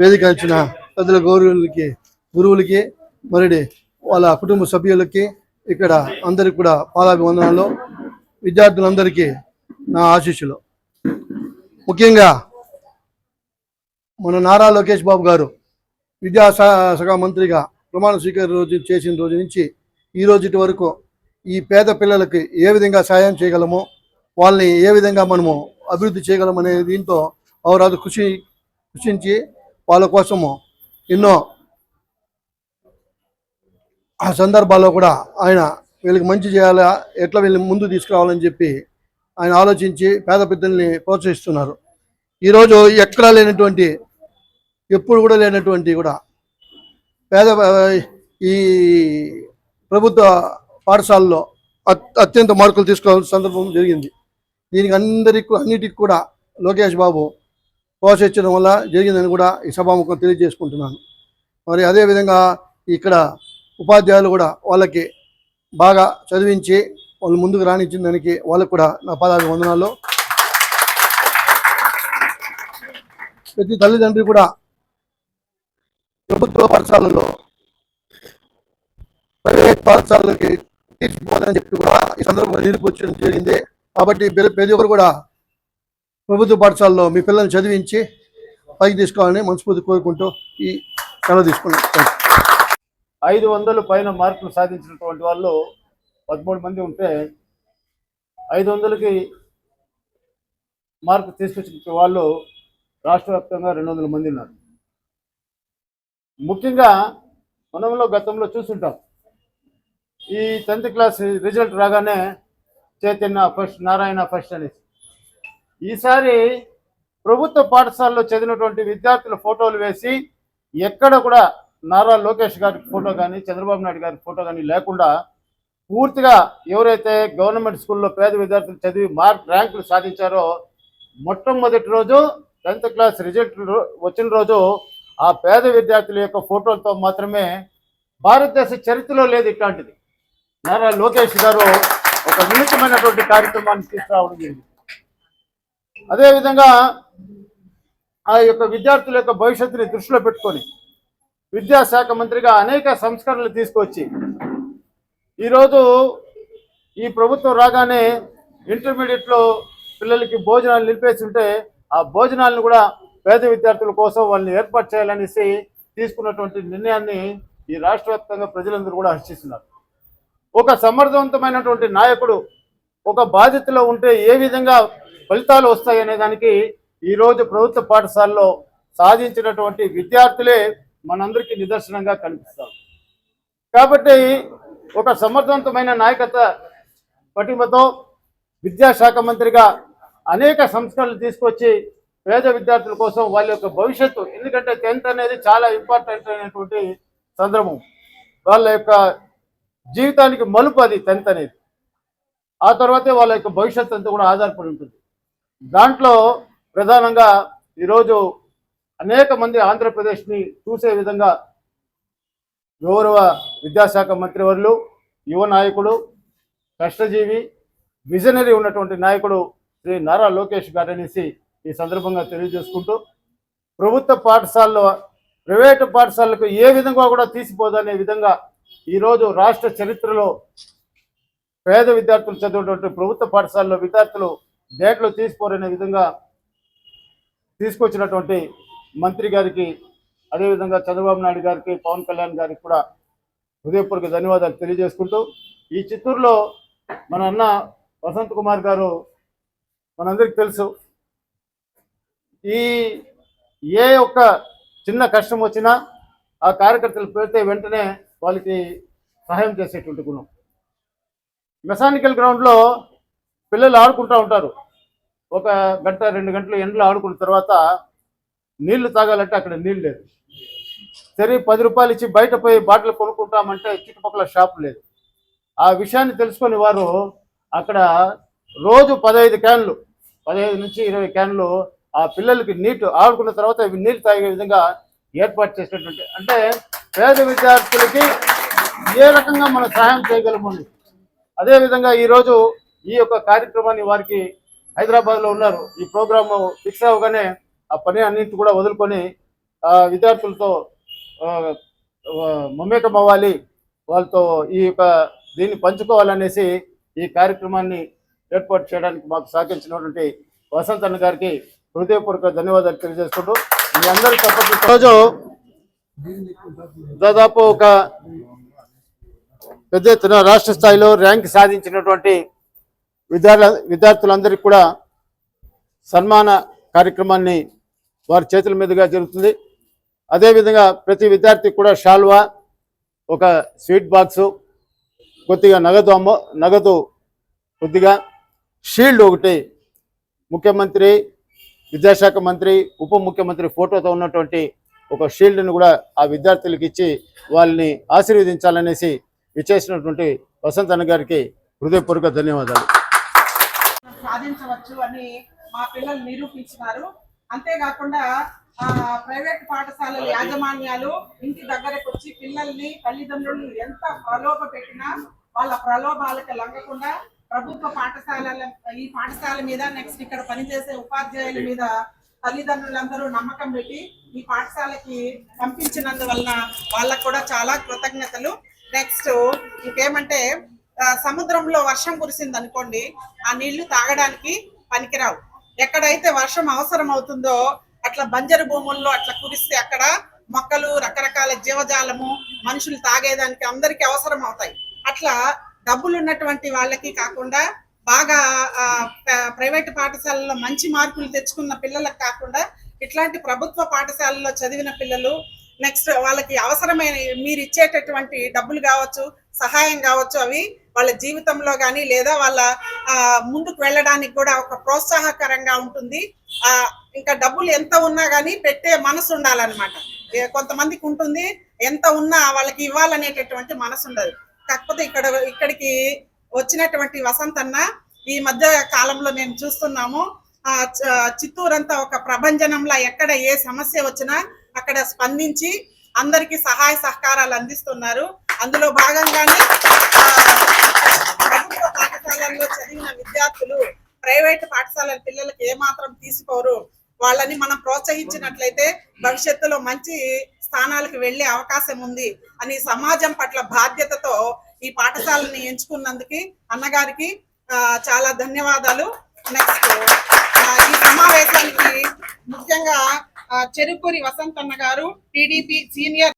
వేదిక ఇచ్చిన పెద్దల గురువులకి మరి వాళ్ళ కుటుంబ సభ్యులకి ఇక్కడ అందరికి కూడా పాదాభివందనాలు. విద్యార్థులందరికీ నా ఆశీస్సులు. ముఖ్యంగా మన నారా లోకేష్ బాబు గారు విద్యాశాఖ మంత్రిగా ప్రమాణ స్వీకారం చేసిన రోజు నుంచి ఈ రోజు వరకు ఈ పేద పిల్లలకి ఏ విధంగా సాయం చేయగలమో, వాళ్ళని ఏ విధంగా మనము అభివృద్ధి చేయగలమనే దీంతో అవరాదు కృషించి వాళ్ళ కోసము ఎన్నో ఆ సందర్భాల్లో కూడా ఆయన వీళ్ళకి మంచి చేయాలా, ఎట్లా వీళ్ళని ముందు తీసుకురావాలని చెప్పి ఆయన ఆలోచించి పేద పెద్దల్ని ప్రోత్సహిస్తున్నారు. ఈరోజు ఎక్కడా లేనటువంటి, ఎప్పుడు కూడా లేనటువంటి కూడా ఈ ప్రభుత్వ పాఠశాలలో అత్యంత మార్కులు తీసుకోవాల్సిన సందర్భం జరిగింది. దీనికి అన్నిటికీ కూడా లోకేష్ బాబు ప్రోత్సహించడం వల్ల జరిగిందని కూడా ఈ సభాముఖం తెలియజేసుకుంటున్నాను. మరి అదేవిధంగా ఇక్కడ ఉపాధ్యాయులు కూడా వాళ్ళకి బాగా చదివించి వాళ్ళు ముందుకు రాణించిన దానికి వాళ్ళకు కూడా నా పాదాభివందనాలు. ప్రతి తల్లిదండ్రి కూడా ప్రభుత్వ పాఠశాలలో ప్రైవేట్ పాఠశాలకి తీసుకోవాలని చెప్పి కూడా ఈ సందర్భంగా నిరూపించడం జరిగింది. కాబట్టి ప్రతి ఒక్కరు కూడా ప్రభుత్వ పాఠశాలలో మీ పిల్లల్ని చదివించి పైకి తీసుకోవాలని మనస్ఫూర్తి కోరుకుంటూ ఈ సెలవు తీసుకున్నాను. 500 పైన మార్కులు సాధించినటువంటి వాళ్ళు 13 మంది ఉంటే 500కి మార్కు తీసుకొచ్చిన వాళ్ళు రాష్ట్ర వ్యాప్తంగా 200 మంది ఉన్నారు. ముఖ్యంగా మనలో గతంలో చూస్తుంటాం, ఈ 10th క్లాస్ రిజల్ట్ రాగానే చైతన్య ఫస్ట్, నారాయణ ఫస్ట్ అనేసి. ఈసారి ప్రభుత్వ పాఠశాలలో చదివినటువంటి విద్యార్థుల ఫోటోలు వేసి ఎక్కడ కూడా నారా లోకేష్ గారి ఫోటో కానీ చంద్రబాబు నాయుడు గారి ఫోటో కానీ లేకుండా పూర్తిగా ఎవరైతే గవర్నమెంట్ స్కూల్లో పేద విద్యార్థులు చదివి ర్యాంకులు సాధించారో మొట్టమొదటి రోజు 10th క్లాస్ రిజల్ట్ వచ్చిన రోజు ఆ పేద విద్యార్థుల యొక్క ఫోటోలతో మాత్రమే భారతదేశ చరిత్రలో లేదు ఇట్లాంటిది. నారా లోకేష్ గారు ఒక వినూత్నమైనటువంటి కార్యక్రమాన్ని తీసుకురావడం జరిగింది. అదేవిధంగా ఆ యొక్క విద్యార్థుల యొక్క భవిష్యత్తుని దృష్టిలో పెట్టుకొని విద్యాశాఖ మంత్రిగా అనేక సంస్కరణలు తీసుకొచ్చి ఈరోజు ఈ ప్రభుత్వం రాగానే ఇంటర్మీడియట్లో పిల్లలకి భోజనాలు నిలిపేసి ఉంటే ఆ భోజనాలను కూడా పేద విద్యార్థుల కోసం వాళ్ళని ఏర్పాటు చేయాలనేసి తీసుకున్నటువంటి నిర్ణయాన్ని ఈ రాష్ట్ర వ్యాప్తంగా ప్రజలందరూ కూడా హర్షిస్తున్నారు. ఒక సమర్థవంతమైనటువంటి నాయకుడు ఒక బాధ్యతలో ఉంటే ఏ విధంగా ఫలితాలు వస్తాయనే దానికి ఈరోజు ప్రభుత్వ పాఠశాలలో సాధించినటువంటి విద్యార్థులే మనందరికీ నిదర్శనంగా కనిపిస్తారు. కాబట్టి ఒక సమర్థవంతమైన నాయకత్వ పటిమతో విద్యాశాఖ మంత్రిగా అనేక సంస్కరణలు తీసుకొచ్చి పేద విద్యార్థుల కోసం వాళ్ళ యొక్క భవిష్యత్తు, ఎందుకంటే 10th అనేది చాలా ఇంపార్టెంట్ అయినటువంటి సందర్భం, వాళ్ళ యొక్క జీవితానికి మలుపు అది 10th అనేది. ఆ తర్వాతే వాళ్ళ యొక్క భవిష్యత్తు అంతా కూడా ఆధారపడి ఉంటుంది. దాంట్లో ప్రధానంగా ఈరోజు అనేక మంది ఆంధ్రప్రదేశ్ని చూసే విధంగా గౌరవ విద్యాశాఖ మంత్రివర్యులు, యువ నాయకుడు, కష్టజీవి, విజనరీ ఉన్నటువంటి నాయకుడు శ్రీ నారా లోకేష్ గారు అనేసి ఈ సందర్భంగా తెలియజేసుకుంటూ, ప్రభుత్వ పాఠశాలలో ప్రైవేటు పాఠశాలకు ఏ విధంగా కూడా తీసిపోదనే విధంగా ఈరోజు రాష్ట్ర చరిత్రలో పేద విద్యార్థులు చదివేటువంటి ప్రభుత్వ పాఠశాలలో విద్యార్థులు దేంట్లో తీసిపోరనే విధంగా తీసుకొచ్చినటువంటి మంత్రి గారికి, అదేవిధంగా చంద్రబాబు నాయుడు గారికి, పవన్ కళ్యాణ్ గారికి కూడా హృదయపూర్వక ధన్యవాదాలు తెలియజేసుకుంటూ, ఈ చిత్తూరులో మన అన్న వసంత్ కుమార్ గారు మనందరికీ తెలుసు, ఏ ఒక్క చిన్న కష్టం వచ్చినా ఆ కార్యకర్తలు పెడితే వెంటనే వాళ్ళకి సహాయం చేసేటువంటి గుణం. మెకానికల్ గ్రౌండ్లో పిల్లలు ఆడుకుంటూ ఉంటారు, 1 గంట 2 గంటలు ఎండలో ఆడుకున్న తర్వాత నీళ్లు తాగాలంటే అక్కడ నీళ్ళు లేదు. సరే 10 రూపాయలు ఇచ్చి బయట పోయి బాటిల్ కొనుక్కుంటామంటే చుట్టుపక్కల షాపు లేదు. ఆ విషయాన్ని తెలుసుకొని వారు అక్కడ రోజు 15 క్యాన్లు, 15 నుంచి 20 క్యాన్లు ఆ పిల్లలకి నీటి ఆడుకున్న తర్వాత నీళ్ళు తాగే విధంగా ఏర్పాటు చేసినటువంటి, అంటే పేద విద్యార్థులకి ఏ రకంగా మనం సహాయం చేయగలమని. అదేవిధంగా ఈరోజు ఈ యొక్క కార్యక్రమాన్ని వారికి హైదరాబాద్లో ఉన్నారు, ఈ ప్రోగ్రాము ఫిక్స్ అవ్వగానే ఆ పని అన్నింటి కూడా వదులుకొని విద్యార్థులతో ఆ, మమేకం అవ్వాలి, వాళ్ళతో ఈ యొక్క దీన్ని పంచుకోవాలనేసి ఈ కార్యక్రమాన్ని ఏర్పాటు చేయడానికి మాకు సహకరించినటువంటి వసంత్ అన్న గారికి హృదయపూర్వక ధన్యవాదాలు తెలియజేసుకుంటూ మీ అందరి తప్పదు రోజు దాదాపు ఒక పెద్ద ఎత్తున రాష్ట్ర స్థాయిలో ర్యాంక్ సాధించినటువంటి విద్యార్థులందరికీ కూడా సన్మాన కార్యక్రమాన్ని వారి చేతుల మీదుగా జరుగుతుంది. అదేవిధంగా ప్రతి విద్యార్థికి కూడా షాల్వా, ఒక స్వీట్ బాక్సు, కొద్దిగా నగదు కొద్దిగా, షీల్డ్ ఒకటి, ముఖ్యమంత్రి, విద్యాశాఖ మంత్రి, ఉప ముఖ్యమంత్రి ఫోటోతో ఉన్నటువంటి ఒక షీల్డ్ను కూడా ఆ విద్యార్థులకు ఇచ్చి వాళ్ళని ఆశీర్వదించాలనేసి విచ్చేసినటువంటి వసంత్ అన్న గారికి హృదయపూర్వక ధన్యవాదాలు. సాధించవచ్చు అని మా పిల్లలు నిరూపించినారు. అంతేకాకుండా ప్రైవేట్ పాఠశాలల యాజమాన్యాలు ఇంటి దగ్గరకు వచ్చి పిల్లల్ని, తల్లిదండ్రులు ఎంత ప్రలోభ పెట్టినా వాళ్ళ ప్రలోభాలకు లొంగకుండా ప్రభుత్వ ఈ పాఠశాల మీద, నెక్స్ట్ ఇక్కడ పనిచేసే ఉపాధ్యాయుల మీద తల్లిదండ్రులందరూ నమ్మకం పెట్టి ఈ పాఠశాలకి పంపించినందువలన వాళ్ళకు కూడా చాలా కృతజ్ఞతలు. నెక్స్ట్ ఇంకేమంటే, సముద్రంలో వర్షం కురిసింది అనుకోండి, ఆ నీళ్లు తాగడానికి పనికిరావు. ఎక్కడైతే వర్షం అవసరం అవుతుందో అట్లా బంజరు భూముల్లో అట్లా కురిస్తే అక్కడ మొక్కలు, రకరకాల జీవజాలము, మనుషులు తాగేదానికి అందరికీ అవసరం అవుతాయి. అట్లా డబ్బులు ఉన్నటువంటి వాళ్ళకి కాకుండా బాగా ప్రైవేటు పాఠశాలలో మంచి మార్కులు తెచ్చుకున్న పిల్లలకు కాకుండా ఇట్లాంటి ప్రభుత్వ పాఠశాలలో చదివిన పిల్లలు, నెక్స్ట్ వాళ్ళకి అవసరమైన మీరు ఇచ్చేటటువంటి డబ్బులు కావచ్చు, సహాయం కావచ్చు, అవి వాళ్ళ జీవితంలో కానీ లేదా వాళ్ళ ముందుకు వెళ్ళడానికి కూడా ఒక ప్రోత్సాహకరంగా ఉంటుంది. ఇంకా డబ్బులు ఎంత ఉన్నా కానీ పెట్టే మనసు ఉండాలన్నమాట. కొంతమందికి ఉంటుంది, ఎంత ఉన్నా వాళ్ళకి ఇవ్వాలనేటటువంటి మనసు ఉండదు. కాకపోతే ఇక్కడికి వచ్చినటువంటి వసంత్ అన్న ఈ మధ్య కాలంలో మేము చూస్తున్నాము, చిత్తూరంతా ఒక ప్రభంజనంలా ఎక్కడ ఏ సమస్య వచ్చినా అక్కడ స్పందించి అందరికి సహాయ సహకారాలు అందిస్తున్నారు. అందులో భాగంగానే ప్రభుత్వ పాఠశాలల్లో చదివిన విద్యార్థులు ప్రైవేట్ పాఠశాలల పిల్లలకి ఏమాత్రం తీసుకోరు. వాళ్ళని మనం ప్రోత్సహించినట్లయితే భవిష్యత్తులో మంచి స్థానాలకు వెళ్లే అవకాశం ఉంది అని సమాజం పట్ల బాధ్యతతో ఈ పాఠశాలని ఎంచుకున్నందుకు అన్నగారికి చాలా ధన్యవాదాలు. నెక్స్ట్ ఈ సమావేశానికి ముఖ్యంగా చెరుకూరి వసంత్ అన్న గారు, టీడీపీ సీనియర్